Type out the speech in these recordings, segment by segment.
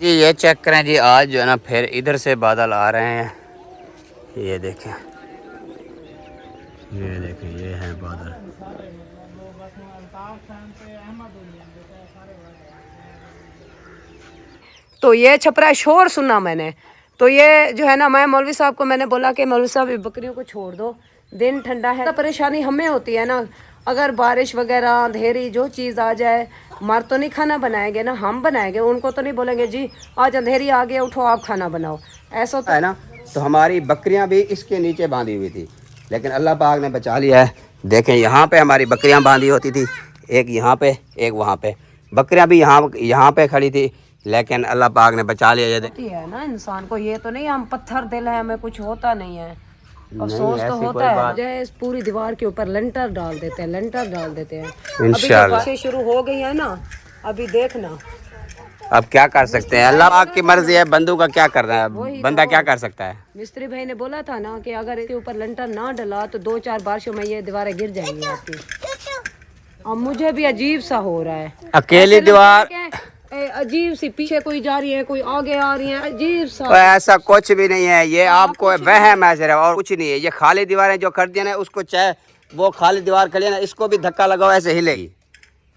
जी ये चेक करें जी, आज जो है ना फिर इधर से बादल आ रहे हैं। ये देखें, ये है बादल। तो ये छपरा शोर सुना मैंने, तो ये जो है ना, मैं मौलवी साहब को मैंने बोला कि मौलवी साहब ये बकरियों को छोड़ दो, दिन ठंडा है। तो परेशानी हमें होती है ना, अगर बारिश वगैरह अंधेरी जो चीज़ आ जाए, मार तो नहीं खाना बनाएंगे ना, हम बनाएंगे, उनको तो नहीं बोलेंगे जी आज अंधेरी आ गया उठो आप खाना बनाओ, ऐसा तो है ना। तो हमारी बकरियां भी इसके नीचे बांधी हुई थी, लेकिन अल्लाह पाक ने बचा लिया है। देखें यहाँ पे हमारी बकरियां बांधी होती थी, एक यहाँ पे एक वहाँ पे, बकरियां भी यहाँ पे खड़ी थी, लेकिन अल्लाह पाक ने बचा लिया। ये होती है ना इंसान को, ये तो नहीं हम पत्थर दिल है हमें कुछ होता नहीं है, अफसोस तो ऐसी होता कोई है। बात जो इस पूरी दीवार के ऊपर लेंटर डाल देते हैं, लेंटर डाल देते हैं। अभी इंशाल्लाह। जो बारिशें शुरू हो गई है ना, अभी देखना। अब क्या कर सकते हैं, अल्लाह पाक की मर्जी है, बंदू का क्या करना है, बंदा क्या कर सकता है। मिस्त्री भाई ने बोला था ना कि अगर इसके ऊपर लेंटर ना डला तो 2-4 बारिशों में ये दीवारें गिर जाएंगी आपकी। अब मुझे भी अजीब सा हो रहा है, अकेली दीवार, अजीब सी, पीछे कोई जा रही है कोई आगे आ रही है, अजीब सा। तो ऐसा कुछ भी नहीं है, ये आपको वहम है सिर्फ, और कुछ नहीं है। ये खाली दीवारें जो कर दिया ना, उसको चाहे वो खाली दीवार कर लिया ना, इसको भी धक्का लगाओ ऐसे हिलेगी,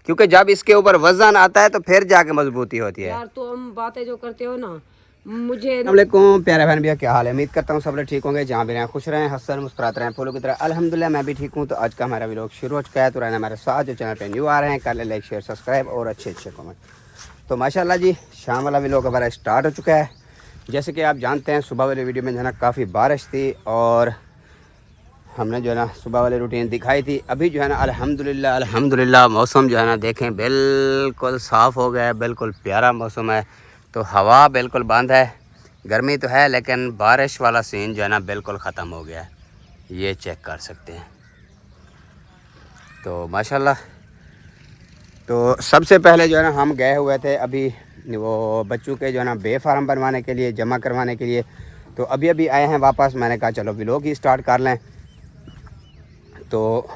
क्योंकि जब इसके ऊपर वजन आता है तो फिर जाके मजबूती होती है। यार तो हम बातें जो करते हो ना, मुझे अस्सलामुअलैकुम प्यारे बहन भैया, क्या हाल है। उम्मीद करता हूँ सब लोग ठीक होंगे, जहाँ भी रहें खुश रहें, हंसते मुस्कुराते रहें फूलों की तरह। अल्हम्दुलिल्लाह मैं भी ठीक हूँ। तो आज का हमारा व्लॉग शुरू हो चुका है, तो रहना हमारे साथ। जो चैनल पे न्यू आ रहे हैं कर ले लाइक शेयर सब्सक्राइब और अच्छे कमेंट। तो माशाल्लाह जी शाम वाला व्लॉग हमारा स्टार्ट हो चुका है। जैसे कि आप जानते हैं सुबह वाली वीडियो में जो है ना काफ़ी बारिश थी, और हमने जो है ना सुबह वाली रूटीन दिखाई थी। अभी जो है ना अल्हम्दुलिल्लाह मौसम जो है ना देखें बिल्कुल साफ़ हो गया है, बिल्कुल प्यारा मौसम है। तो हवा बिल्कुल बंद है, गर्मी तो है लेकिन बारिश वाला सीन जो है ना बिल्कुल ख़त्म हो गया है, ये चेक कर सकते हैं। तो माशाल्लाह, तो सबसे पहले जो है ना हम गए हुए थे अभी वो बच्चों के जो है ना बे फार्म बनवाने के लिए, जमा करवाने के लिए। तो अभी आए हैं वापस, मैंने कहा चलो व्लॉग ही स्टार्ट कर लें। तो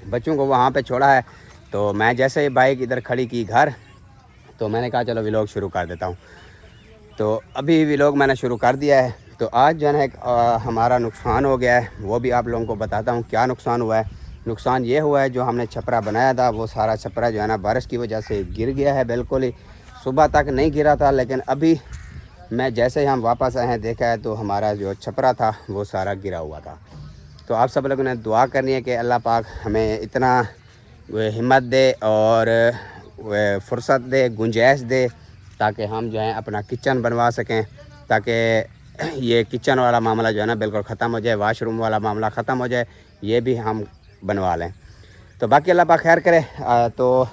बच्चों को वहाँ पे छोड़ा है, तो मैं जैसे ही बाइक इधर खड़ी की घर, तो मैंने कहा चलो व्लॉग शुरू कर देता हूँ। तो अभी व्लॉग मैंने शुरू कर दिया है। तो आज जो है ना एक हमारा नुकसान हो गया है, वो भी आप लोगों को बताता हूँ क्या नुकसान हुआ है। नुकसान ये हुआ है, जो हमने छपरा बनाया था वो सारा छपरा जो है ना बारिश की वजह से गिर गया है। बिल्कुल ही सुबह तक नहीं गिरा था, लेकिन अभी मैं जैसे ही हम वापस आए हैं देखा है तो हमारा जो छपरा था वो सारा गिरा हुआ था। तो आप सब लोगों ने दुआ करनी है कि अल्लाह पाक हमें इतना हिम्मत दे और फुर्सत दे, गुंजाइश दे, ताकि हम जो है अपना किचन बनवा सकें, ताकि ये किचन वाला मामला जो है ना बिल्कुल ख़त्म हो जाए, वाशरूम वाला मामला ख़त्म हो जाए, ये भी हम बनवा लें। तो बाकी अल्लाह पाक खैर करे। तो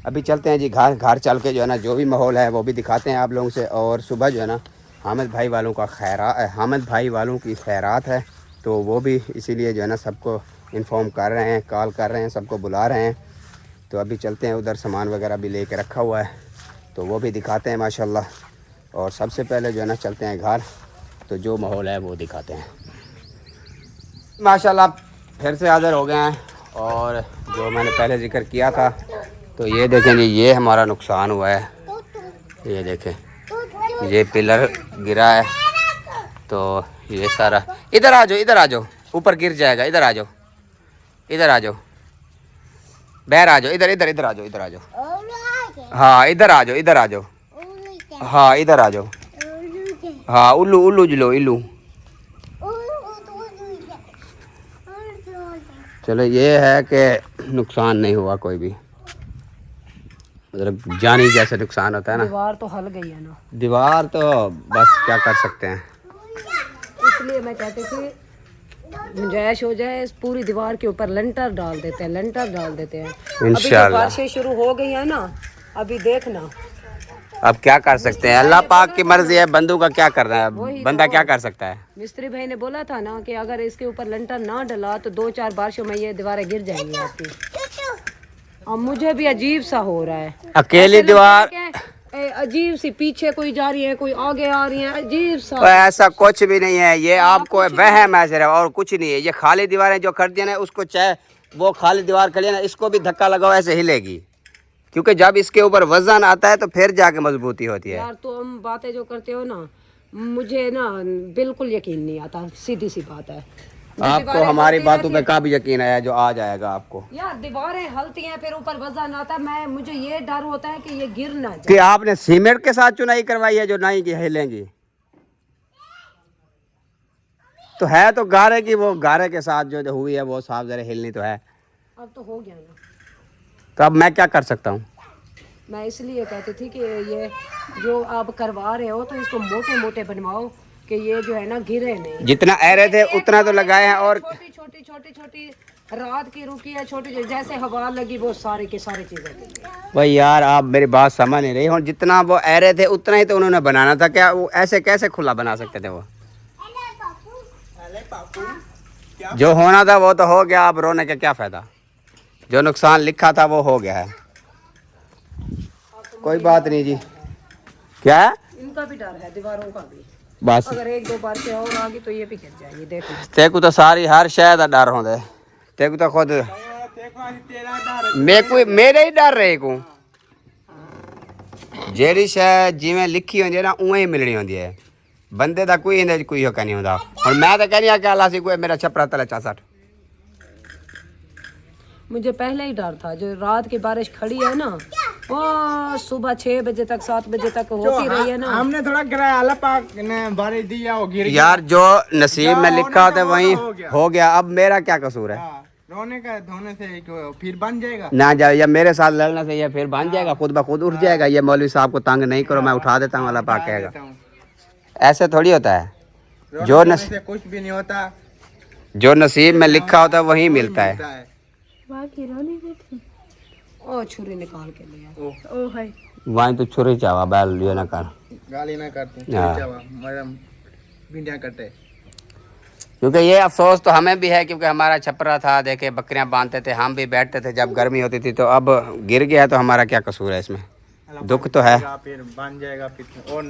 अभी चलते हैं जी घर चल के जो है ना जो भी माहौल है वो भी दिखाते हैं आप लोगों से। और सुबह जो है ना हामिद भाई वालों की खैरात है, तो वो भी इसीलिए जो है ना सबको इन्फॉर्म कर रहे हैं, कॉल कर रहे हैं, सबको बुला रहे हैं। तो अभी चलते हैं उधर, सामान वगैरह भी लेके रखा हुआ है, तो वो भी दिखाते हैं माशाल्लाह। और सबसे पहले जो है ना चलते हैं घर, तो जो माहौल है वो दिखाते हैं। माशाल्लाह फिर से हाज़िर हो गए हैं, और जो मैंने पहले जिक्र किया था, तो ये देखें जी ये हमारा नुकसान हुआ है। ये देखें ये पिलर गिरा है, तो ये सारा, इधर आ जाओ ऊपर गिर जाएगा, इधर आ जाओ बाहर आ जाओ, इधर आ जाओ। हाँ इधर आ जाओ, हाँ इधर आ जाओ, हाँ उल्लू जलो इल्लू। चलो ये है कि नुकसान नहीं हुआ कोई भी, मतलब जानी जैसे नुकसान होता है ना। दीवार तो हल गई है ना, दीवार तो बस क्या कर सकते हैं, इसलिए मैं कहती थी गुंजाइश हो जाए इस पूरी दीवार के ऊपर लेंटर डाल देते हैं, लेंटर डाल देते हैं। अभी जो बारिशें शुरू हो गई है ना, अभी देखना। अब क्या कर सकते हैं, अल्लाह पाक की मर्जी है, बंदू का क्या करना है, बंदा क्या कर सकता है। मिस्त्री भाई ने बोला था ना कि अगर इसके ऊपर लेंटर ना डला तो 2-4 बारिशों में ये दीवारें गिर जाएंगी आपकी। अब मुझे भी अजीब सा हो रहा है, अकेली दीवार, अजीब सी, पीछे कोई जा रही है कोई आगे आ रही है, अजीब सा। तो ऐसा कुछ भी नहीं है, ये आपको वहम है सिर्फ, और कुछ नहीं है। ये खाली दीवारें जो कर दिया ना, उसको चाहे वो खाली दीवार कर लिया ना, इसको भी धक्का लगाओ ऐसे हिलेगी, क्योंकि जब इसके ऊपर वजन आता है तो फिर जाके मजबूती होती है। यार तो हम बातें जो करते हो ना, मुझे ना बिल्कुल यकीन नहीं आता, सीधी सी बात है। आपको हमारी बातों पे काफी यकीन है जो आ जाएगा आपको। यार दीवारें हलती हैं, फिर ऊपर वजन आता है, मुझे ये डर होता है कि ये गिर ना जाए। कि आपने सीमेंट के साथ चुनाई करवाई है जो नहीं की हिलेंगी, तो है तो गारे की, वो गारे के साथ जो हुई है वो साफ जरा हिलनी तो है। अब तो हो गया ना, तो अब मैं क्या कर सकता हूँ? मैं इसलिए कहती थी कि ये जो आप करवा रहे हो तो इसको मोटे मोटे बनवाओ कि ये जो है ना गिरे नहीं। जितना एरे थे उतना तो लगाए हैं, और छोटी रात की रुकी है, छोटी जैसे हवा लगी वो सारी की सारी चीजें। भाई यार आप मेरी बात समझ नहीं रही हो, जितना वो एरे थे उतना ही तो उन्होंने बनाना था। क्या वो ऐसे कैसे खुला बना सकते थे? वो जो होना था वो तो हो गया, अब रोने का क्या फायदा? जो नुकसान लिखा था वो हो गया है, कोई बात नहीं जी। क्या है? इनका भी डर है, दीवारों का भी। बस अगर एक दो बार से और आगे तो ये भी गिर जाएगी। देखो तेको तो सारी हर शय दा डर होंदा है, तेको तो खुद मेरे ही डर रहे को जेड़ी शय जिवें लिखी होंदी है ना उवें ही मिलनी होंदी है। बंदे दा कोई इंदे कोई हक नहीं होंदा। और मैं तो कहनी कि अल्लाह से कोई मेरा छपरा तले 64। मुझे पहले ही डर था, जो रात की बारिश खड़ी है ना, वो सुबह 6 बजे तक 7 बजे तक होती रही है ना। हमने थोड़ा गिराया, अल्लाह पाक ने बारिश दी है, वो गिर गया। यार जो नसीब में लिखा होता है वही हो गया। अब मेरा क्या कसूर है? रोने का धोने से फिर बन जाएगा ना जाए, या मेरे साथ लड़ने से ये फिर बन जाएगा, खुद ब खुद उठ जाएगा। ये मौलवी साहब को तंग नहीं करो, मैं उठा देता हूँ, अल्लाह पाक कहेगा। ऐसे थोड़ी होता है। जो से कुछ भी नहीं होता, जो नसीब में लिखा होता है वही मिलता है। ओ छुरी निकाल के लिया। ओ भाई वहीं तो छुरी चावा बैल ये ना कर, गाली ना करती, हाँ। मैडम भिंडिया कटे। क्योंकि ये अफसोस तो हमें भी है, क्योंकि हमारा छपरा था, देखे बकरियां बांधते थे, हम भी बैठते थे जब गर्मी होती थी। तो अब गिर गया तो हमारा क्या कसूर है इसमें? दुख तो है। फिर बन जाएगा फिर। और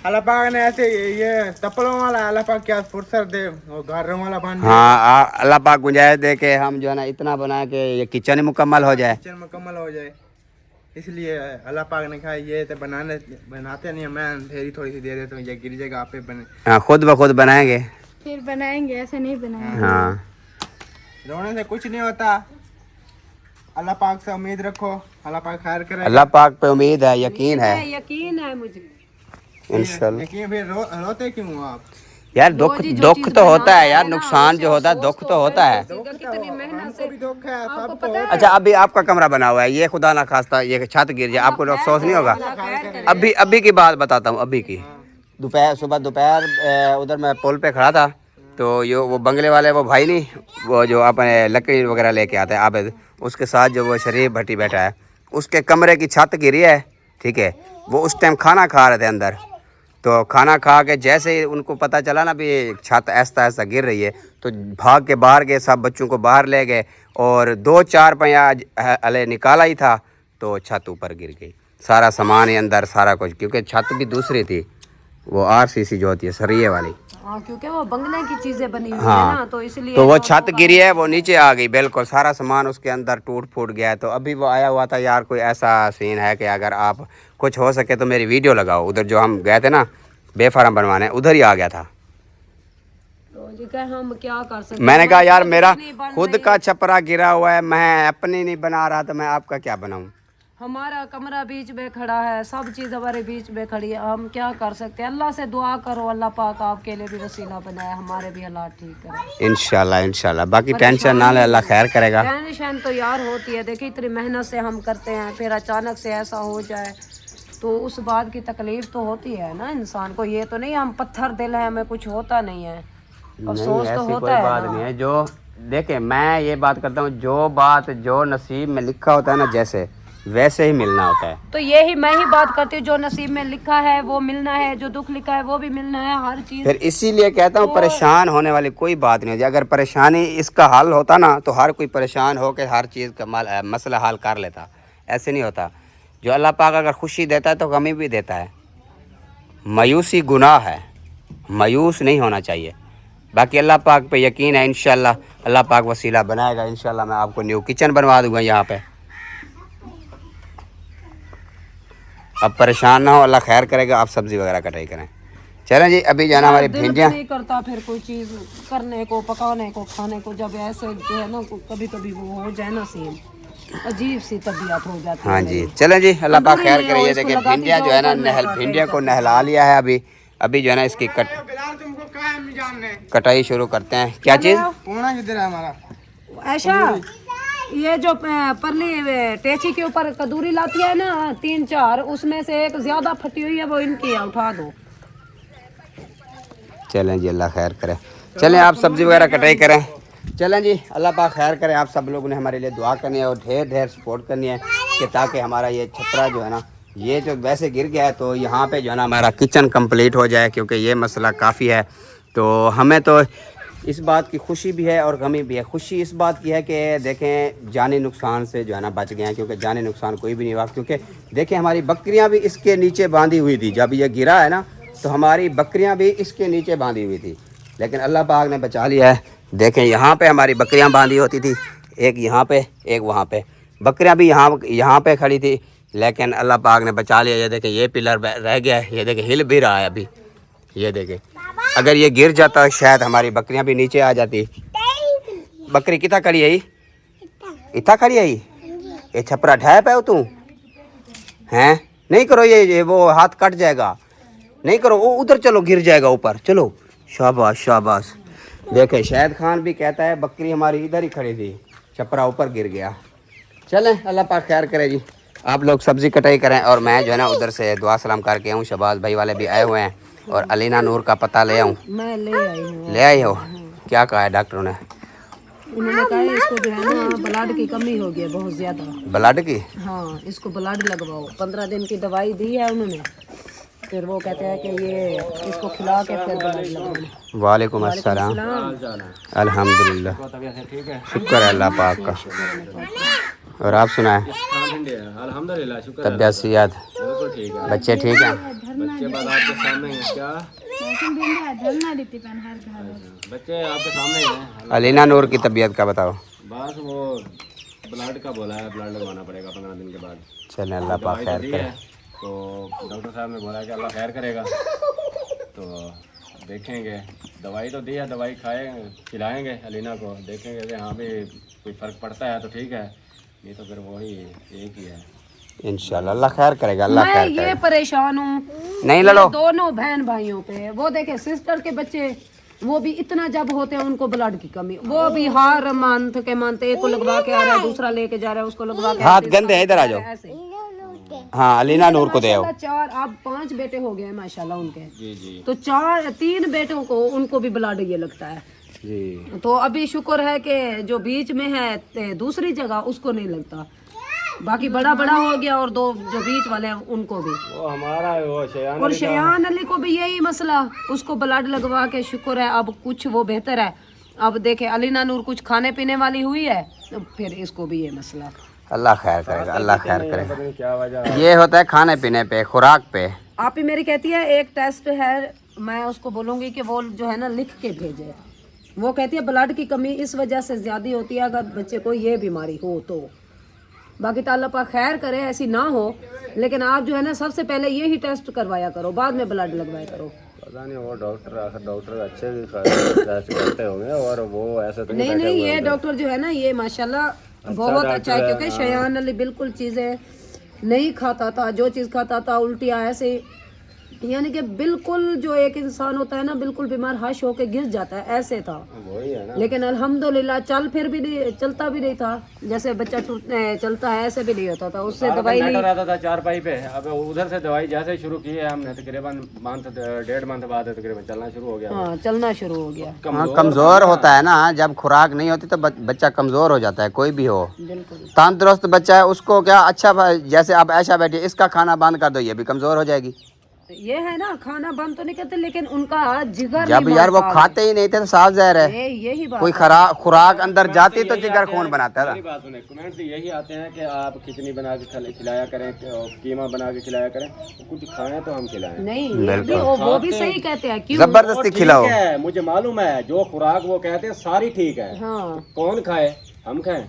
अल्लाह पाक ने ऐसे ये तपलों वाला, अल्लाह पाक क्या फुर्सत दे, वो घरों वाला बन जाए। हाँ अल्लाह पाक गुंजाइश दे के हम जो है ना इतना बनाए कि ये किचन ही मुकम्मल हो जाए। किचन मुकम्मल हो जाए, इसलिए अल्लाह पाक ने कहा ये तो बनाते नहीं, मैं अंधेरी थोड़ी सी दे देता हूँ, ये गिर जाएगा आप पे बने। हाँ खुद ब खुद बनाएंगे, फिर बनाएंगे, ऐसे नहीं बनाएंगे। हाँ रोने से कुछ नहीं होता, अल्लाह पाक से उम्मीद रखो, अल्लाह पाक खैर करे। अल्लाह पाक पे उम्मीद है, यकीन है, यकीन है मुझे इंशाल्लाह। लेकिन फिर रोते क्यों हो आप? यार दुख तो होता है यार, नुकसान जो होता है दुख तो होता है। कितनी मेहनत से। भी दुख है, आपको सबको। पता है अच्छा अभी आपका कमरा बना हुआ है, ये खुदा ना खास्ता ये छत गिर जाए, आपको अफसोस नहीं होगा? अभी की बात बताता हूँ। अभी की दोपहर उधर मैं पुल पे खड़ा था, तो वो बंगले वाले वो भाई नहीं, वो जो अपने लकड़ी वगैरह लेके आते हैं आबिद, उसके साथ जो वो शरीफ भट्टी बैठा है, उसके कमरे की छत गिरी है, ठीक है। वो उस टाइम खाना खा रहे थे अंदर, तो खाना खा के जैसे ही उनको पता चला ना भी छत ऐसा ऐसा गिर रही है, तो भाग के बाहर गए, सब बच्चों को बाहर ले गए और 2-4 पहिया अले निकाला ही था तो छत ऊपर गिर गई। सारा सामान ही अंदर, सारा कुछ, क्योंकि छत भी दूसरी थी, वो RCC जो होती है सरिये वाली। हाँ, क्योंकि वो बंगले की चीजें बनी हुई हाँ, है ना, तो इसलिए तो वो छत गिरी है, वो नीचे आ गई बिल्कुल, सारा सामान उसके अंदर टूट फूट गया है। तो अभी वो आया हुआ था यार, कोई ऐसा सीन है कि अगर आप कुछ हो सके तो मेरी वीडियो लगाओ। उधर जो हम गए थे ना बेफार्म बनवाने, उधर ही आ गया था। तो जी क्या हम क्या कर सकते। मैंने कहा यार मेरा खुद का छपरा गिरा हुआ है, मैं अपनी नहीं बना रहा, तो मैं आपका क्या बनाऊं? हमारा कमरा बीच में खड़ा है, सब चीज़ हमारे बीच में खड़ी है, हम क्या कर सकते हैं। अल्लाह से दुआ करो, अल्लाह पाक आपके लिए भी वसीला बनाए, हमारे भी हालात ठीक करे इंशाल्लाह इंशाल्लाह। बाकी टेंशन ना ले, अल्लाह खैर करेगा। टेंशन तो यार होती है, देखिए इतनी मेहनत से हम करते हैं, फिर अचानक से ऐसा हो जाए तो उस बात की तकलीफ तो होती है ना इंसान को। ये तो नहीं हम पत्थर दिल है, हमें कुछ होता नहीं है, अफसोस तो ऐसी होता कोई है बात ना। नहीं है। जो देखे मैं ये बात करता हूँ, जो बात जो नसीब में लिखा होता है ना, जैसे वैसे ही मिलना होता है। तो यही मैं ही बात करती हूँ, जो नसीब में लिखा है वो मिलना है, जो दुख लिखा है वो भी मिलना है, हर चीज। फिर इसीलिए कहता हूँ परेशान होने वाली कोई बात नहीं होती। अगर परेशानी इसका हल होता ना, तो हर कोई परेशान होकर हर चीज़ का मसला हल कर लेता। ऐसे नहीं होता। जो अल्लाह पाक अगर खुशी देता है तो गमी भी देता है। मायूसी गुनाह है, मायूस नहीं होना चाहिए। बाकी अल्लाह पाक पे यकीन है, इंशाल्लाह अल्लाह पाक वसीला बनाएगा। इंशाल्लाह मैं आपको न्यू किचन बनवा दूंगा यहाँ पे। अब परेशान ना हो, अल्लाह खैर करेगा। आप सब्जी वगैरह कटाई करें। चलें जी, अभी जाना हमारी दिल भिंडियाँ नहीं करता फिर कोई चीज करने को, पकाने को, खाने को। जब ऐसे जो है ना कभी कभी वो हो जाए ना सीन, अजीब सी तबीयत हो जाती है। हाँ जी, चलें जी, अल्लाह पाक खैर करे। ये इसको देखिए लगाती भिंडियाँ जो है ना भिंडियों को नहला लिया है। अभी जो है ना इसकी तुमको कहाँ है जानने? कटाई शुरू करते हैं। क्या चीज़? पूना किधर है हमारा? ऐसा ये जो परली टेची के ऊपर कदूरी लाती है ना 3-4, उसमें से एक ज्यादा फटी हुई है, वो इनकी है, उठा दो। चलें जी, अल्लाह खैर करे। चलें आप सब्जी वगैरह कटाई करें। चलें जी, अल्लाह पाक खैर करे। आप सब लोगों ने हमारे लिए दुआ करनी है और ढेर ढेर सपोर्ट करनी है कि ताकि हमारा ये छपरा जो है ना, ये जो वैसे गिर गया है तो यहाँ पे जो है ना हमारा किचन कंप्लीट हो जाए, क्योंकि ये मसला काफ़ी है। तो हमें तो इस बात की खुशी भी है और गमी भी है। खुशी इस बात की है कि देखें जानी नुकसान से जो है ना बच गए हैं, क्योंकि जानी नुकसान कोई भी नहीं हुआ। क्योंकि देखें हमारी बकरियाँ भी इसके नीचे बांधी हुई थी। जब ये गिरा है ना तो हमारी बकरियाँ भी इसके नीचे बांधी हुई थी, लेकिन अल्लाह पाक ने बचा लिया है। देखें यहाँ पे हमारी बकरियाँ बांधी होती थी, एक यहाँ पे एक वहाँ पे। बकरियाँ भी यहाँ पे खड़ी थी, लेकिन अल्लाह पाक ने बचा लिया। ये देखें ये पिलर रह गया है, ये देखें हिल भी रहा है अभी। ये देखें अगर ये गिर जाता शायद हमारी बकरियाँ भी नीचे आ जाती। बकरी कितना खड़ी है? इतना खड़ी है? ये छपरा ढाया पे हो तू हैं? नहीं करो ये वो हाथ कट जाएगा। नहीं करो, वो उधर चलो, गिर जाएगा ऊपर। चलो, शाबाश शाबाश। देखे शाहिद खान भी कहता है बकरी हमारी इधर ही खड़ी थी, छपरा ऊपर गिर गया। चलें, अल्लाह पाक खैर करे जी। आप लोग सब्ज़ी कटाई करें और मैं जो है ना उधर से दुआ सलाम करके आऊँ। शहबाज भाई वाले भी आए हुए हैं और अलीना नूर का पता ले आऊँ। मैं ले आई हूँ। ले आई हो? क्या कहा है डॉक्टरों ने? उन्होंने कहा इसको जो है ना ब्लड की कमी हो गई है बहुत ज्यादा। ब्लड की? हाँ, इसको ब्लड लगवाओ। 15 दिन की दवाई दी है उन्होंने, फिर वो कहते हैं कि ये इसको खिला के फिर ब्लड लगवाना। वालेकुम अस्सलाम। अल्हम्दुलिल्लाह, शुक्र है अल्लाह पाक का। और आप सुनाएं? अल्हम्दुलिल्लाह, शुक्र है। तबियत सियात बिल्कुल ठीक है। बच्चे ठीक हैं? बच्चे बस आपके सामने हैं। क्या बच्चे आपके सामने ही हैं? अलीना नूर की तबीयत का बताओ। बस वो ब्लड का बोला है, ब्लड लगवाना पड़ेगा 15 दिन के बाद। चलें, अल्लाह पाक खैर दी करे। है तो डॉक्टर साहब ने बोला कि अल्लाह खैर करेगा। तो देखेंगे, दवाई तो दी है, दवाई खिलाएंगे अलीना को, देखेंगे कि हाँ भी कोई फ़र्क पड़ता है तो ठीक है, नहीं तो फिर वही एक ही है। इंशाल्लाह अल्लाह खैर करेगा। अल्लाह मैं खैर ये करेगा। परेशान हूँ नहीं लड़ो। दोनों बहन भाइयों पे। वो देखे सिस्टर के बच्चे, वो भी इतना जब होते हैं उनको ब्लड की कमी, वो भी हार मानते एक को लगवा के आ रहा है, दूसरा लेके जा रहा है, उसको लगवा के हाथ गंदे है, इधर आ जाओ। ऐसे। हाँ, अलीना नूर को दे आओ। माशाल्लाह 4 अब 5 बेटे हो गए माशाल्लाह उनके। जी जी तो 3 बेटों को उनको भी ब्लड ये लगता है जी। तो अभी शुक्र है कि जो बीच में है दूसरी जगह उसको नहीं लगता, बाकी बड़ा हो गया। और 2 जो बीच वाले हैं उनको भी। वो हमारा वो शयान और शयान अली को भी यही मसला, उसको ब्लड लगवा के शुक्र है अब कुछ वो बेहतर है। अब देखे अलीना नूर कुछ खाने पीने वाली हुई है, तो फिर इसको भी ये मसला। अल्लाह खैर करेगा, अल्लाह खैर करेगा। पता नहीं क्या वजह। ये होता है खाने पीने पे, खुराक पे। आप ही मेरी कहती है एक टेस्ट है, मैं उसको बोलूँगी कि वो जो है ना लिख के भेजे। वो कहती है ब्लड की कमी इस वजह से ज़्यादा होती है अगर बच्चे को ये बीमारी हो तो। बाकी तो अल्लाह पाक खैर करे ऐसी ना हो, लेकिन आप जो है ना सबसे पहले यही टेस्ट करवाया करो, बाद में ब्लड लगवाया करो। पता नहीं वो डॉक्टर अच्छे भी टेस्ट करते होंगे और वो ऐसा तो नहीं ये डॉक्टर जो है ना ये माशाल्लाह बहुत अच्छा है, क्योंकि शयान अली बिल्कुल चीज़ें नहीं खाता था, जो चीज़ खाता था उल्टियाँ ऐसे, यानी कि बिल्कुल जो एक इंसान होता है ना बिल्कुल बीमार हश होके गिर जाता है, ऐसे था। वही है ना। लेकिन अल्हम्दुलिल्लाह चलता भी नहीं था, जैसे बच्चा चलता है ऐसे भी नहीं होता था। उससे दवाई नहीं रहता था चारपाई पे। अब उधर से दवाई जैसे शुरू की है हमने, तकरीबन 1.5 मंथ बाद तकरीबन चलना शुरू हो गया। हाँ, चलना शुरू हो गया। हाँ, कमज़ोर होता है ना, जब खुराक नहीं होती तो बच्चा कमज़ोर हो जाता है। कोई भी हो, बिल्कुल तंदुरुस्त बच्चा है उसको क्या अच्छा, जैसे अब ऐशा बैठी, इसका खाना बंद कर दो, ये भी कमज़ोर हो जाएगी। ये है ना, खाना बंद तो नहीं करते लेकिन उनका जिगर जब नहीं यार वो मार खाते ही नहीं थे तो साफ ज़ाहिर है यही बात कोई खुराक अंदर जाती तो जिगर खून बनाता था। मेरी बात सुने, कमेंट से यही आते हैं कि आप खिचड़ी बना के खिलाया करें, कीमा बना के खिलाया करें, कुछ खाएं तो हम खिलाएं। नहीं, ये भी वो भी सही कहते हैं। क्यों? जबरदस्ती खिलाओ। ठीक है, मुझे मालूम है जो खुराक वो कहते हैं सारी ठीक है। हाँ, कौन खाए? हम खाएं।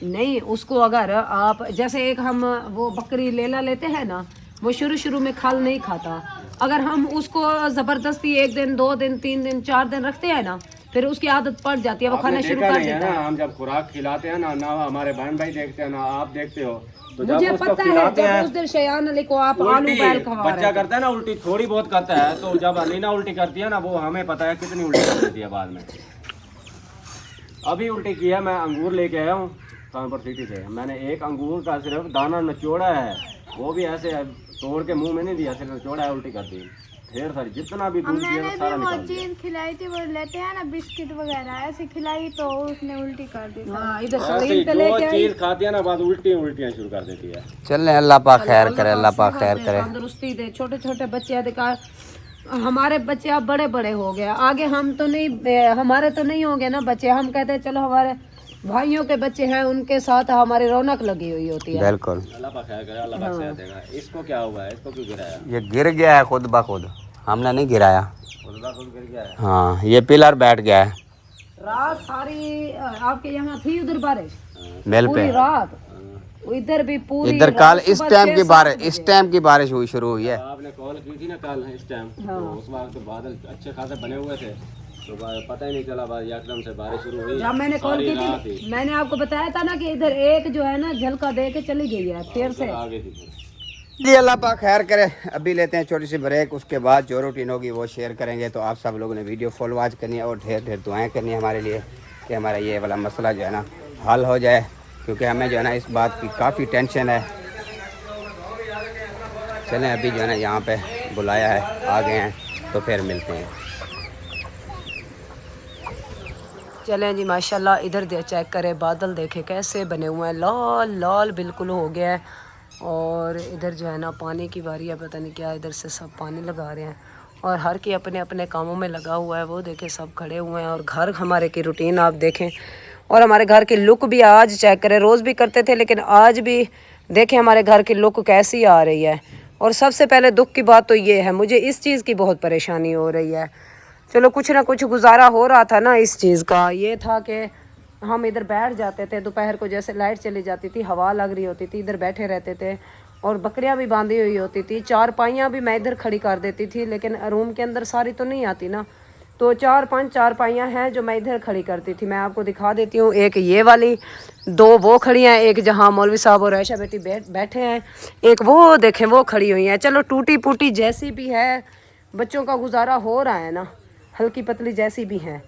नहीं, उसको अगर आप जैसे एक हम वो बकरी लेला लेते हैं ना, वो शुरू शुरू में खल नहीं खाता। अगर हम उसको ज़बरदस्ती 1 दिन 2 दिन 3 दिन 4 दिन रखते हैं ना, फिर उसकी आदत पड़ जाती है, वो खाना शुरू कर देता है। हम जब खुराक खिलाते हैं ना हमारे बहन भाई देखते हैं ना आप देखते हो, तो मुझे जब उसको पता है खिलाते जब हैं उस दिन शयान अली को आप आलू बैल खवा रहे बच्चा करता है ना उल्टी, थोड़ी बहुत करता है, तो जब अलीना उल्टी करती है ना, वो हमें पता है कितनी उल्टी कर देती है बाद में। अभी उल्टी किया, मैं अंगूर लेके आया हूँ कानपुर सिटी से, मैंने एक अंगूर का सिर्फ दाना निचोड़ा है, वो भी ऐसे तोड़ के मुंह में नहीं दिया, सिर्फ निचोड़ा है, उल्टी कर दी। ढेर सारी जितना भी दूध दिया मैंने सारा भी वो निकाल दिया। चीज खिलाई थी, वो लेते हैं ना बिस्किट वगैरह, ऐसे खिलाई तो उसने उल्टी कर दी। हाँ, इधर ऐसे ही सलीम पे लेके जो आई। चीज खाती है ना बाद उल्टियाँ शुरू कर देती है। चल अल्लाह पाक खैर करे, अल्लाह पाक खैर करे। तंदुरुस्ती दे, छोटे छोटे बच्चे अधिकार, हमारे बच्चे अब बड़े बड़े हो गए, आगे हम तो नहीं, हमारे तो नहीं होंगे ना बच्चे, हम कहते हैं चलो हमारे भाइयों के बच्चे हैं, उनके साथ हमारी रौनक लगी हुई होती है। बिल्कुल। अल्लाह पाक खैर करे, अल्लाह पाक सेहत देगा। इसको क्या हुआ है, इसको क्यों गिराया? ये गिर गया है खुद ब खुद, हमने नहीं गिराया। खुद ब खुद गिर गया है। हाँ, ये पिलर बैठ गया है रात सारी आपके यहाँ थी उधर बारिश, बेल पूरी पे। रात, इधर भी पूरी इधर रात, कल इस सुबह टाइम की 6-7 बारिश, बजे। इस टाइम की बारिश हुई शुरू हुई है। आपने कॉल की थी ना कल इस टाइम, तो उस वक्त तो बादल अच्छे खासे बने हुए थे, तो पता ही नहीं चला, एकदम से बारिश शुरू हुई। जब मैंने कॉल की सारी थी, रात मैंने आपको बताया था ना कि इधर एक जो है ना झलका दे के चली गई है, फिर से आ गई थी। जी अल्लाह पाक खैर करे। अभी लेते हैं छोटी सी ब्रेक, उसके बाद जो रूटीन होगी वो शेयर करेंगे। तो आप सब लोगों ने वीडियो फुल वॉच करनी है और ढेर ढेर दुआएं करनी है हमारे लिए कि हमारा ये वाला मसला जो है ना हल हो जाए, क्योंकि हमें जो है ना इस बात की काफ़ी टेंशन है। चलें, अभी जो है ना यहाँ पे बुलाया है, आ गए हैं, तो फिर मिलते हैं। चलें जी, माशाल्लाह इधर दे चेक करें, बादल देखे कैसे बने हुए हैं, लाल लाल बिल्कुल हो गया है। और इधर जो है ना पानी की बारी है, पता नहीं क्या, इधर से सब पानी लगा रहे हैं और हर की अपने अपने कामों में लगा हुआ है। वो देखें सब खड़े हुए हैं और घर हमारे की रूटीन आप देखें, और हमारे घर की लुक भी आज चेक करें, रोज़ भी करते थे लेकिन आज भी देखें हमारे घर की लुक कैसी आ रही है। और सबसे पहले दुख की बात तो ये है, मुझे इस चीज़ की बहुत परेशानी हो रही है। चलो कुछ ना कुछ गुजारा हो रहा था ना इस चीज़ का, ये था कि हम इधर बैठ जाते थे दोपहर को, जैसे लाइट चली जाती थी, हवा लग रही होती थी, इधर बैठे रहते थे और बकरियां भी बांधी हुई होती थी। 4 पाइयाँ भी मैं इधर खड़ी कर देती थी, लेकिन रूम के अंदर सारी तो नहीं आती ना, तो 4-5 चारपाइयाँ हैं जो मैं इधर खड़ी करती थी। मैं आपको दिखा देती हूँ, एक ये वाली, 2 वो खड़ी हैं, एक जहाँ मौलवी साहब और ऐशा बेटी बैठे हैं, एक वो देखें वो खड़ी हुई हैं। चलो टूटी फूटी जैसी भी है, बच्चों का गुजारा हो रहा है ना, हल्की पतली जैसी भी हैं,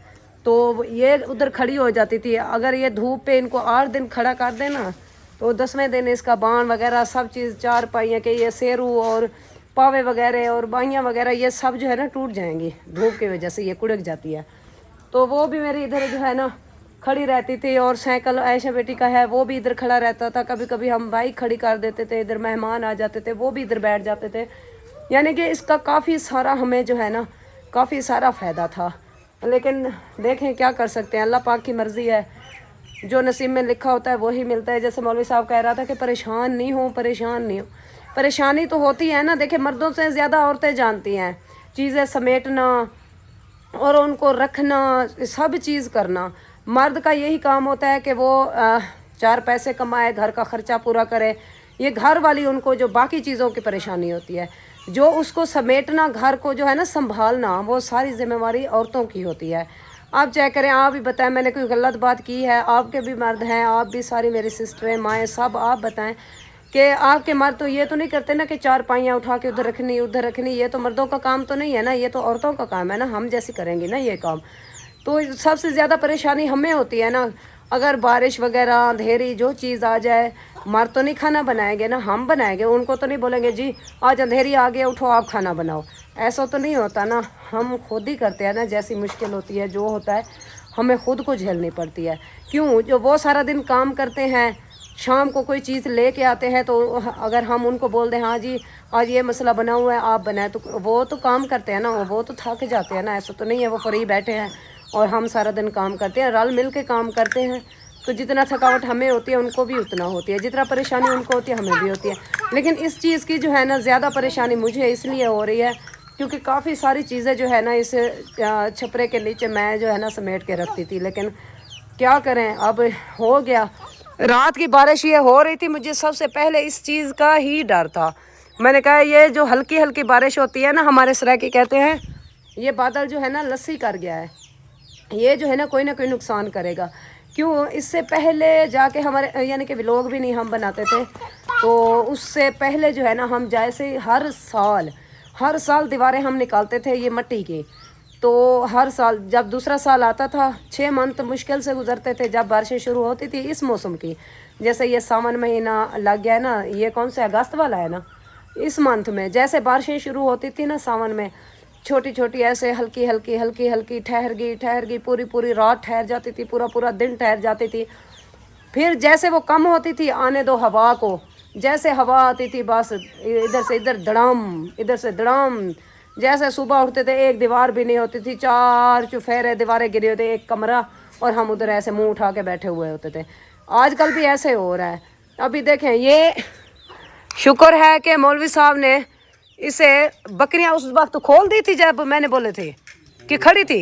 तो ये उधर खड़ी हो जाती थी। अगर ये धूप पे इनको 8 दिन खड़ा कर देना, तो 10वें दिन इसका बाण वगैरह सब चीज़, 4 पाइयाँ के ये सेरू और पावे वगैरह और बाइयाँ वगैरह ये सब जो है ना टूट जाएंगी, धूप की वजह से ये कुड़क जाती है। तो वो भी मेरी इधर जो है ना खड़ी रहती थी। और साइकिल ऐशा बेटी का है, वो भी इधर खड़ा रहता था। कभी कभी हम बाइक खड़ी कर देते थे, इधर मेहमान आ जाते थे, वो भी इधर बैठ जाते थे। यानी कि इसका काफ़ी सारा हमें जो है ना काफ़ी सारा फ़ायदा था, लेकिन देखें क्या कर सकते हैं, अल्लाह पाक की मर्ज़ी है, जो नसीब में लिखा होता है वही मिलता है। जैसे मौलवी साहब कह रहा था कि परेशान नहीं हो, परेशान नहीं हो, परेशानी तो होती है ना। देखिए मर्दों से ज़्यादा औरतें जानती हैं चीज़ें समेटना और उनको रखना, सब चीज़ करना। मर्द का यही काम होता है कि वो 4 पैसे कमाए, घर का ख़र्चा पूरा करे। ये घर वाली उनको जो बाकी चीज़ों की परेशानी होती है, जो उसको समेटना, घर को जो है ना संभालना, वो सारी जिम्मेवारी औरतों की होती है। आप चेक करें, आप भी बताएं मैंने कोई गलत बात की है? आपके भी मर्द हैं, आप भी सारी मेरी सिस्टरें माएँ सब आप बताएं कि आपके मर्द तो ये तो नहीं करते ना कि 4 पाइयाँ उठा के उधर रखनी, ये तो मर्दों का काम तो नहीं है ना, ये तो औरतों का काम है ना, हम जैसी करेंगी ना ये काम। तो सबसे ज़्यादा परेशानी हमें होती है ना, अगर बारिश वगैरह अंधेरी जो चीज़ आ जाए, मर्द तो नहीं खाना बनाएंगे ना, हम बनाएंगे। उनको तो नहीं बोलेंगे जी आज अंधेरी आ गया उठो आप खाना बनाओ, ऐसा तो नहीं होता ना, हम खुद ही करते हैं ना। जैसी मुश्किल होती है, जो होता है हमें खुद को झेलनी पड़ती है। क्यों? जो वो सारा दिन काम करते हैं, शाम को कोई चीज़ लेके आते हैं, तो अगर हम उनको बोल दें हाँ जी आज ये मसला बना हुआ है आप बनाएं, तो वो तो काम करते हैं ना, वो तो थक जाते हैं ना। ऐसा तो नहीं है वो फ्री बैठे हैं और हम सारा दिन काम करते हैं, रल मिल के काम करते हैं। तो जितना थकावट हमें होती है उनको भी उतना होती है, जितना परेशानी उनको होती है हमें भी होती है। लेकिन इस चीज़ की जो है ना ज़्यादा परेशानी मुझे इसलिए हो रही है क्योंकि काफ़ी सारी चीज़ें जो है ना इस छपरे के नीचे मैं जो है ना समेट के रखती थी, लेकिन क्या करें, अब हो गया। रात की बारिश ये हो रही थी, मुझे सबसे पहले इस चीज़ का ही डर था। मैंने कहा ये जो हल्की हल्की बारिश होती है ना, हमारे सराकी कहते हैं ये बादल जो है ना लस्सी कर गया है, ये जो है ना कोई नुकसान करेगा। क्यों, इससे पहले जाके हमारे यानी कि व्लॉग भी नहीं हम बनाते थे, तो उससे पहले जो है ना हम जैसे हर साल दीवारें हम निकालते थे ये मिट्टी की। तो हर साल जब दूसरा साल आता था 6 मंथ मुश्किल से गुजरते थे जब बारिशें शुरू होती थी इस मौसम की। जैसे ये सावन महीना लग गया है ना, ये कौन सा अगस्त वाला है ना, इस मंथ में जैसे बारिशें शुरू होती थी ना सावन में, छोटी छोटी ऐसे हल्की हल्की ठहर गई पूरी रात ठहर जाती थी, पूरा दिन ठहर जाती थी। फिर जैसे वो कम होती थी आने दो हवा को, जैसे हवा आती थी बस इधर से इधर धड़ाम, इधर से धड़ाम। जैसे सुबह उठते थे एक दीवार भी नहीं होती थी, 4 चुफेरे दीवारें गिरी होती, एक कमरा, और हम उधर ऐसे मुंह उठा के बैठे हुए होते थे। आजकल भी ऐसे हो रहा है। अभी देखें, ये शुक्र है कि मौलवी साहब ने इसे बकरियां उस वक्त खोल दी थी जब मैंने बोले थे कि खड़ी थी,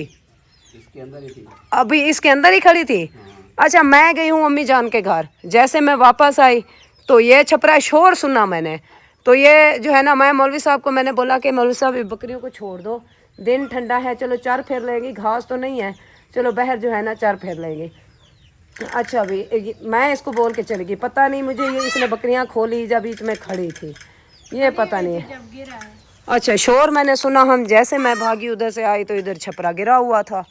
इसके अंदर ही थी, अभी इसके अंदर ही खड़ी थी। अच्छा, मैं गई हूँ अम्मी जान के घर, जैसे मैं वापस आई तो ये छपरा शोर सुना मैंने। तो ये जो है ना, मैं मौलवी साहब को मैंने बोला कि मौलवी साहब बकरियों को छोड़ दो, दिन ठंडा है, चलो 4 फेर लेंगी, घास तो नहीं है, चलो बाहर जो है ना 4 फेर लेंगे। अच्छा, अभी मैं इसको बोल के चली गई, पता नहीं मुझे ये इसने बकरियां खोली जब बीच में खड़ी थी, ये पता नहीं है। अच्छा, शोर मैंने सुना, हम जैसे मैं भागी उधर से आई तो इधर छपरा गिरा हुआ था।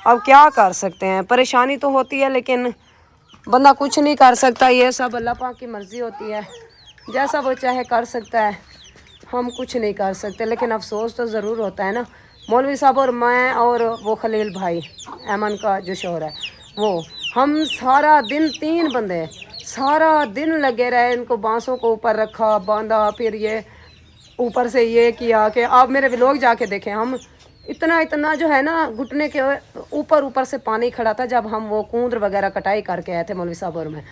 अब क्या कर सकते हैं, परेशानी तो होती है लेकिन बंदा कुछ नहीं कर सकता, ये सब अल्लाह पाक की मर्ज़ी होती है, जैसा वो चाहे कर सकता है, हम कुछ नहीं कर सकते। लेकिन अफसोस तो ज़रूर होता है ना। मौलवी साहब और मैं और वो खलील भाई ऐमन का जो शोर है वो, हम सारा दिन 3 बंदे सारा दिन लगे रहे, इनको बांसों को ऊपर रखा, बांधा, फिर ये ऊपर से ये किया कि आप मेरे व्लॉग जाके देखें, हम इतना जो है ना घुटने के ऊपर से पानी खड़ा था जब हम वो कूंद वगैरह कटाई करके आए थे मौलवी साहब और मैं।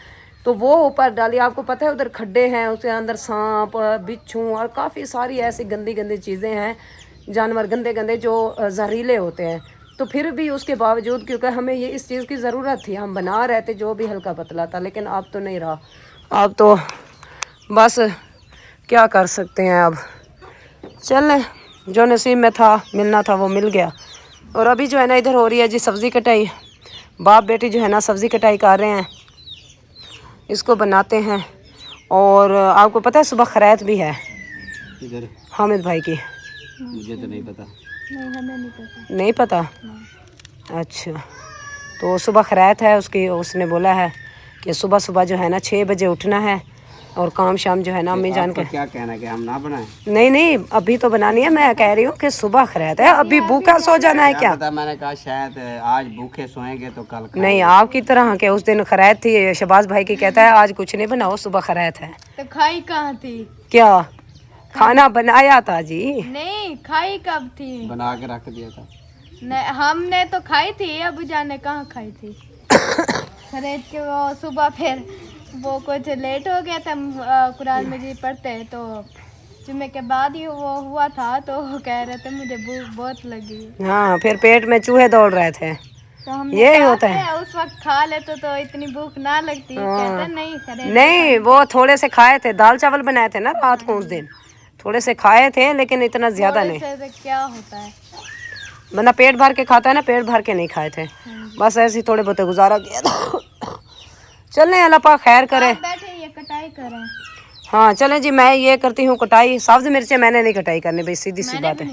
तो वो ऊपर डाली, आपको पता है उधर खड्डे हैं, उसके अंदर सांप, बिच्छू और काफ़ी सारी ऐसी गंदी चीज़ें हैं, जानवर गंदे जो जहरीले होते हैं। तो फिर भी उसके बावजूद, क्योंकि हमें ये इस चीज़ की ज़रूरत थी, हम बना रहे थे जो भी हल्का पतला था, लेकिन अब तो नहीं रहा। अब तो बस क्या कर सकते हैं, अब चलें, जो नसीब में था मिलना था वो मिल गया। और अभी जो है ना इधर हो रही है जी सब्ज़ी कटाई, बाप बेटी जो है ना सब्ज़ी कटाई कर रहे हैं, इसको बनाते हैं। और आपको पता है सुबह खैरात भी है इधर हामिद भाई की, मुझे तो नहीं पता। नहीं, हमें नहीं पता। नहीं पता? अच्छा, तो सुबह खैरात है उसकी, उसने बोला है कि सुबह जो है ना 6 बजे उठना है और काम शाम जो है ना अम्मी जान के। क्या कहना कि हम ना बनाएं? नहीं, अभी तो बनानी है, मैं कह रही हूँ कि सुबह खैरात है, अभी भूखा सो जाना है क्या? पता, मैंने कहा शायद आज भूखे सोएंगे तो कल नहीं, आपकी तरह के उस दिन खैरात थी, शहबाज भाई की कहता है आज कुछ नहीं बनाओ, सुबह खैरात है। तो खाई कहाँ थी? क्या खाना बनाया था जी? नहीं, खाई कब थी? बना के रख दिया था। नहीं, हमने तो खाई थी, अबू जान ने कहाँ खाई थी? खरीद के वो सुबह फिर वो कुछ लेट हो गया था, कुरान मजीद पढ़ते तो जुम्मे के बाद ही वो हुआ था, तो कह रहे थे मुझे भूख बहुत लगी। हाँ, फिर पेट में चूहे दौड़ रहे थे, तो हम यही होता है। उस वक्त खा लेते तो इतनी भूख ना लगती। कहते नहीं खरीद, नहीं, वो थोड़े से खाए थे, दाल चावल बनाए थे ना रात को उस दिन, थोड़े से खाए थे लेकिन इतना ज्यादा नहीं। से क्या होता है, बंदा पेट भर के खाता है ना, पेट भर के नहीं खाए थे, बस ऐसे ही थोड़े बहुत गुजारा किया था। चलें, अल्लाह पाक खैर करे। बैठे ये कटाई करें। हाँ चलें जी, मैं ये करती हूँ कटाई। सब्ज मिर्चें मैंने नहीं कटाई करनी भाई, सीधी सी बात है।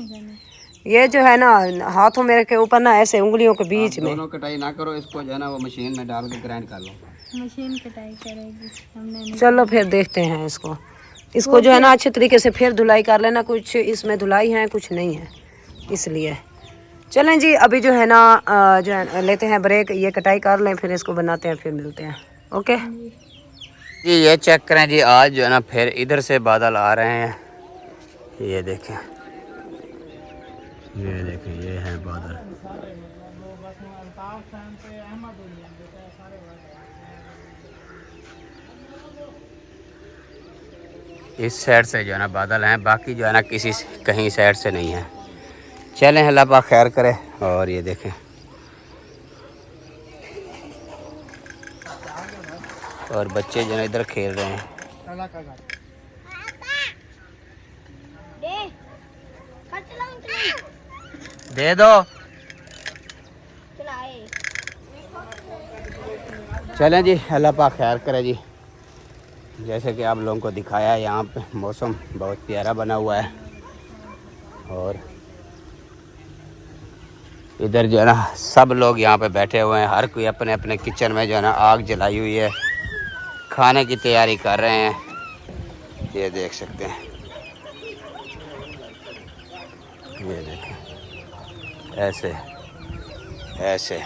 ये जो है ना हाथों मेरे के ऊपर ना ऐसे उंगलियों के बीच में। दोनों कटाई ना करो, इसको जो है ना वो मशीन में डाल के ग्राइंड कर लो। मशीन कटाई करेगी, हमने नहीं। चलो फिर देखते हैं इसको जो है ना अच्छे तरीके से फिर धुलाई कर लेना, कुछ इसमें धुलाई है कुछ नहीं है, इसलिए चलें जी। अभी जो है ना जो है लेते हैं ब्रेक, ये कटाई कर लें, फिर इसको बनाते हैं, फिर मिलते हैं। ओके जी, ये चेक करें जी, आज जो है ना फिर इधर से बादल आ रहे हैं, ये देखें, ये है बादल। इस साइड से जो है ना बादल हैं, बाकी जो है ना कहीं साइड से नहीं है। चलें, अल्लाह पाक खैर करे। और ये देखें, और बच्चे जो है इधर खेल रहे हैं। दे दो। चलें जी, अल्लाह पाक खैर करे जी। जैसे कि आप लोगों को दिखाया है, यहाँ पे मौसम बहुत प्यारा बना हुआ है और इधर जो है ना सब लोग यहाँ पे बैठे हुए हैं। हर कोई अपने अपने किचन में जो है ना आग जलाई हुई है, खाने की तैयारी कर रहे हैं। ये देख सकते हैं, ये देखें, ऐसे ऐसे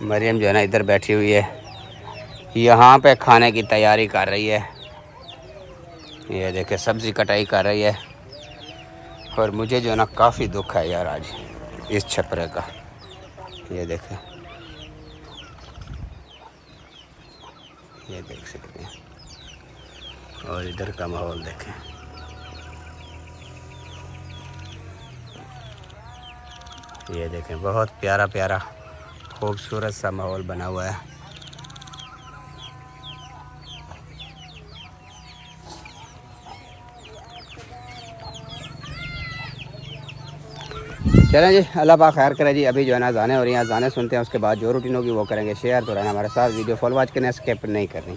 मरियम जो है ना इधर बैठी हुई है, यहाँ पे खाने की तैयारी कर रही है। ये देखें, सब्ज़ी कटाई कर रही है। और मुझे जो है ना काफ़ी दुख है यार आज इस छपरे का। ये देखें, ये देख सकते हैं। और इधर का माहौल देखें, ये देखें, बहुत प्यारा प्यारा खूबसूरत सा माहौल बना हुआ है। चलें जी, अल्लाह पाक खैर करे जी। अभी जो है ना अज़ानें हो रही हैं, अज़ानें सुनते हैं, उसके बाद जो रूटीन होगी वो करेंगे शेयर। तो रहना हमारे साथ, वीडियो फॉलो वॉच करना, स्किप नहीं करनी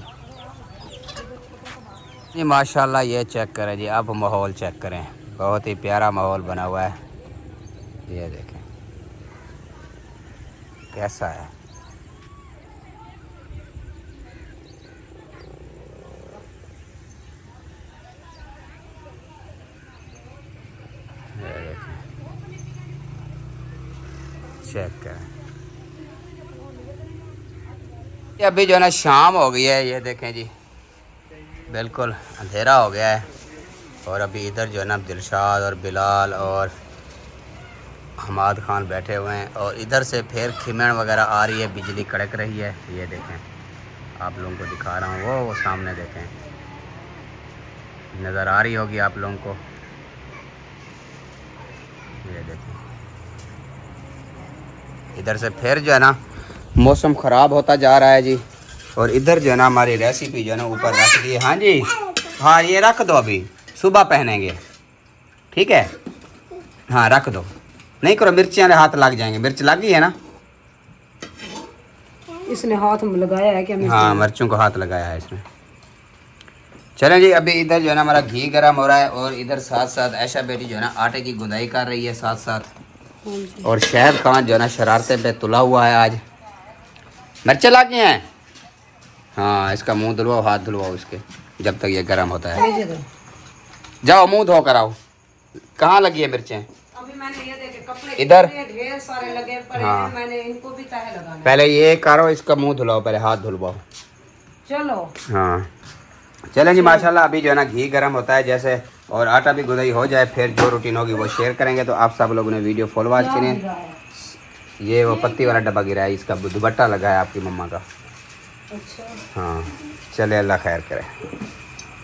जी। माशाल्लाह, ये चेक करें जी, अब माहौल चेक करें, बहुत ही प्यारा माहौल बना हुआ है। ये देखें कैसा है। चेक करें, अभी जो है ना शाम हो गई है। ये देखें जी, बिल्कुल अंधेरा हो गया है। और अभी इधर जो है ना दिलशाद और बिलाल और हमाद खान बैठे हुए हैं। और इधर से फिर खिमण वगैरह आ रही है, बिजली कड़क रही है। ये देखें, आप लोगों को दिखा रहा हूँ, वो सामने देखें, नज़र आ रही होगी आप लोगों को। ये देखें, इधर से फिर जो है ना मौसम ख़राब होता जा रहा है जी। और इधर जो है ना हमारी रेसिपी जो है ना ऊपर रख दी है। हाँ जी, हाँ ये रख दो, अभी सुबह पहनेंगे, ठीक है। हाँ रख दो, नहीं करो, मिर्चियाँ हाथ लग जाएंगे। मिर्च लग गई है ना, इसने हाथ में लगाया है क्या? हाँ, मिर्चों को हाथ लगाया है इसने। चलें जी, अभी इधर जो है ना हमारा घी गर्म हो रहा है और इधर साथ साथ ऐशा बेटी जो है ना आटे की गुंदाई कर रही है साथ साथ। और शहद खान जो है ना शरारते पे तुला हुआ है आज। मिर्चें लग गई हैं। हाँ, इसका मुंह धुलवाओ, हाथ धुलवाओ इसके, जब तक ये गर्म होता है। जाओ मुंह धो कर आओ। कहाँ लगी है मिर्चें? अभी मैंने ये देखे कपड़े इधर ढेर सारे लगे पड़े हाँ। हैं, मैंने इनको भी तह लगाना। पहले ये करो, इसका मुंह धुलाओ, पहले हाथ धुलवाओ। चलो हाँ चलें जी, माशाल्लाह अभी जो है ना घी गर्म होता है जैसे, और आटा भी गुदाई हो जाए, फिर जो रूटीन होगी वो शेयर करेंगे। तो आप सब लोगों ने वीडियो फॉलो वॉच करें। ये वो पत्ती वाला डब्बा गिरा है, इसका दुपट्टा लगा है आपकी मम्मा का। अच्छा, हाँ चले, अल्लाह खैर करे।